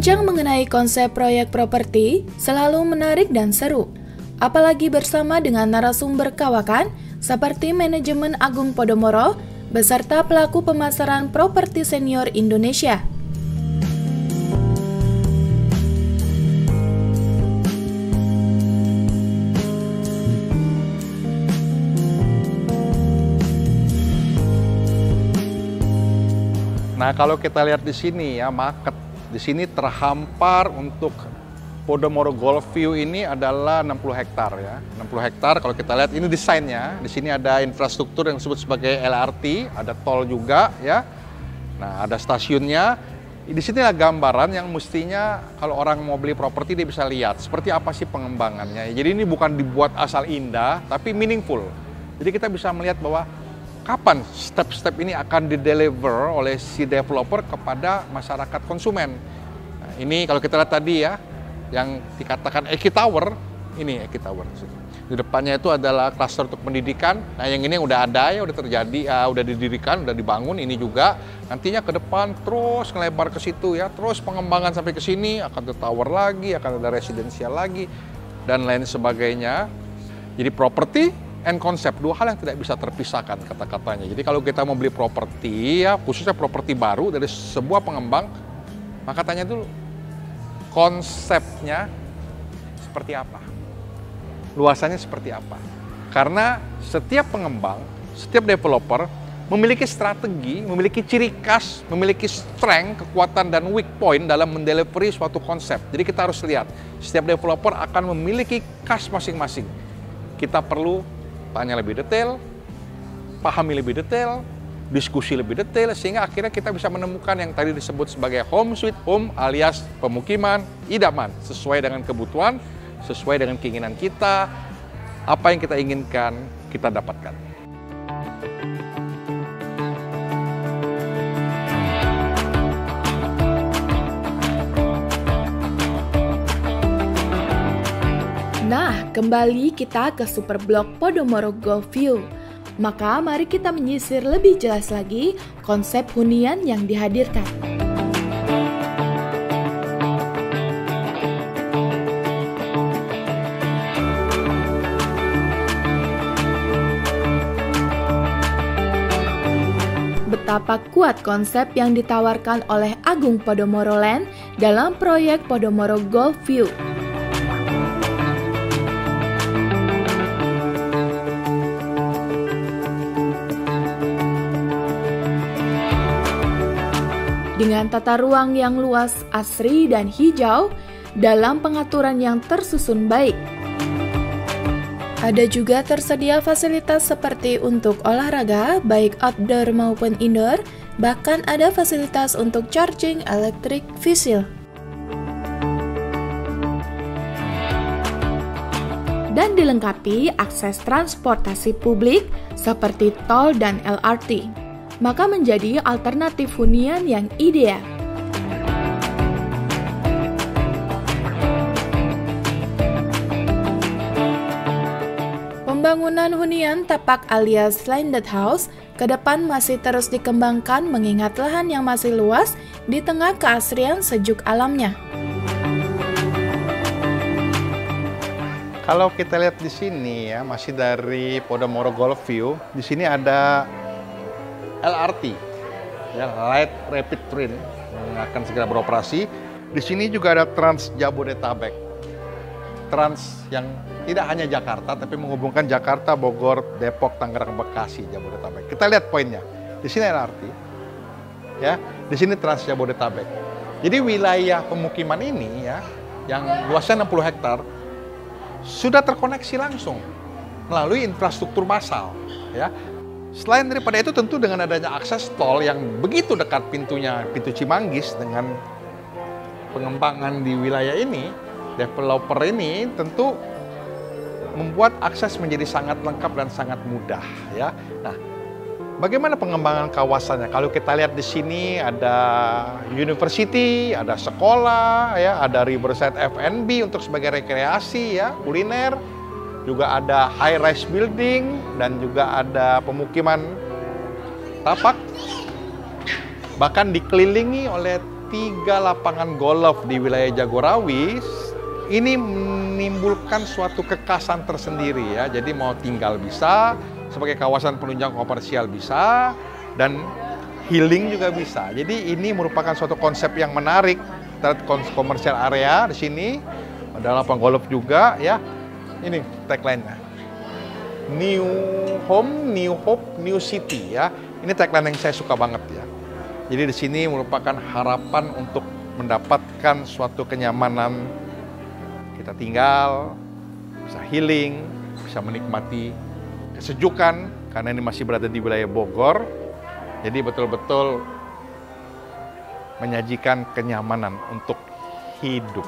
Berbincang mengenai konsep proyek properti selalu menarik dan seru, apalagi bersama dengan narasumber kawakan seperti manajemen Agung Podomoro beserta pelaku pemasaran properti senior Indonesia. Nah, kalau kita lihat di sini ya, market di sini terhampar untuk Podomoro Golf View ini adalah 60 hektar ya. 60 hektar kalau kita lihat ini desainnya, di sini ada infrastruktur yang disebut sebagai LRT, ada tol juga ya. Nah, ada stasiunnya. Di sini ada gambaran yang mestinya kalau orang mau beli properti dia bisa lihat seperti apa sih pengembangannya. Jadi ini bukan dibuat asal indah, tapi meaningful. Jadi kita bisa melihat bahwa kapan step-step ini akan di-deliver oleh si developer kepada masyarakat konsumen. Nah, ini kalau kita lihat tadi ya, yang dikatakan Eki Tower, ini Eki Tower. Di depannya itu adalah klaster untuk pendidikan. Nah, yang ini udah ada ya, udah terjadi, udah didirikan, udah dibangun. Ini juga nantinya ke depan terus ngelebar ke situ ya, terus pengembangan sampai ke sini, akan ada tower lagi, akan ada residensial lagi, dan lain sebagainya. Jadi properti and konsep, dua hal yang tidak bisa terpisahkan kata-katanya. Jadi kalau kita mau beli properti ya, khususnya properti baru dari sebuah pengembang, maka tanya dulu konsepnya seperti apa, luasannya seperti apa. Karena setiap pengembang, setiap developer memiliki strategi, memiliki ciri khas, memiliki strength, kekuatan dan weak point dalam mendelivery suatu konsep. Jadi kita harus lihat, setiap developer akan memiliki khas masing-masing. Kita perlu tanya lebih detail, pahami lebih detail, diskusi lebih detail, sehingga akhirnya kita bisa menemukan yang tadi disebut sebagai home sweet home alias pemukiman idaman, sesuai dengan kebutuhan, sesuai dengan keinginan kita, apa yang kita inginkan kita dapatkan. Nah, kembali kita ke Super Blok Podomoro Golf View. Maka mari kita menyisir lebih jelas lagi konsep hunian yang dihadirkan. Betapa kuat konsep yang ditawarkan oleh Agung Podomoro Land dalam proyek Podomoro Golf View. Dengan tata ruang yang luas, asri, dan hijau dalam pengaturan yang tersusun baik. Ada juga tersedia fasilitas seperti untuk olahraga, baik outdoor maupun indoor, bahkan ada fasilitas untuk charging electric vehicle. Dan dilengkapi akses transportasi publik seperti tol dan LRT. Maka menjadi alternatif hunian yang ideal. Pembangunan hunian tapak alias landed house ke depan masih terus dikembangkan mengingat lahan yang masih luas di tengah keasrian sejuk alamnya. Kalau kita lihat di sini ya, masih dari Podomoro Golf View, di sini ada LRT, ya, Light Rapid Train yang akan segera beroperasi. Di sini juga ada Trans Jabodetabek, Trans yang tidak hanya Jakarta, tapi menghubungkan Jakarta, Bogor, Depok, Tangerang, Bekasi, Jabodetabek. Kita lihat poinnya. Di sini LRT, ya, di sini Trans Jabodetabek. Jadi wilayah pemukiman ini ya, yang luasnya 60 hektar, sudah terkoneksi langsung melalui infrastruktur massal, ya. Selain daripada itu, tentu dengan adanya akses tol yang begitu dekat pintunya, pintu Cimanggis, dengan pengembangan di wilayah ini, developer ini tentu membuat akses menjadi sangat lengkap dan sangat mudah ya. Nah, bagaimana pengembangan kawasannya? Kalau kita lihat di sini ada university, ada sekolah ya, ada Riverside F&B untuk sebagai rekreasi ya, kuliner. Juga ada high-rise building dan juga ada pemukiman tapak, bahkan dikelilingi oleh 3 lapangan golf di wilayah Jagorawi. Ini menimbulkan suatu kekasan tersendiri ya. Jadi mau tinggal bisa, sebagai kawasan penunjang komersial bisa, dan healing juga bisa. Jadi ini merupakan suatu konsep yang menarik terhadap komersial area di sini. Ada lapangan golf juga ya. Ini tagline-nya. New Home, New Hope, New City ya. Ini tagline yang saya suka banget ya. Jadi di sini merupakan harapan untuk mendapatkan suatu kenyamanan. Kita tinggal, bisa healing, bisa menikmati kesejukan karena ini masih berada di wilayah Bogor. Jadi betul-betul menyajikan kenyamanan untuk hidup.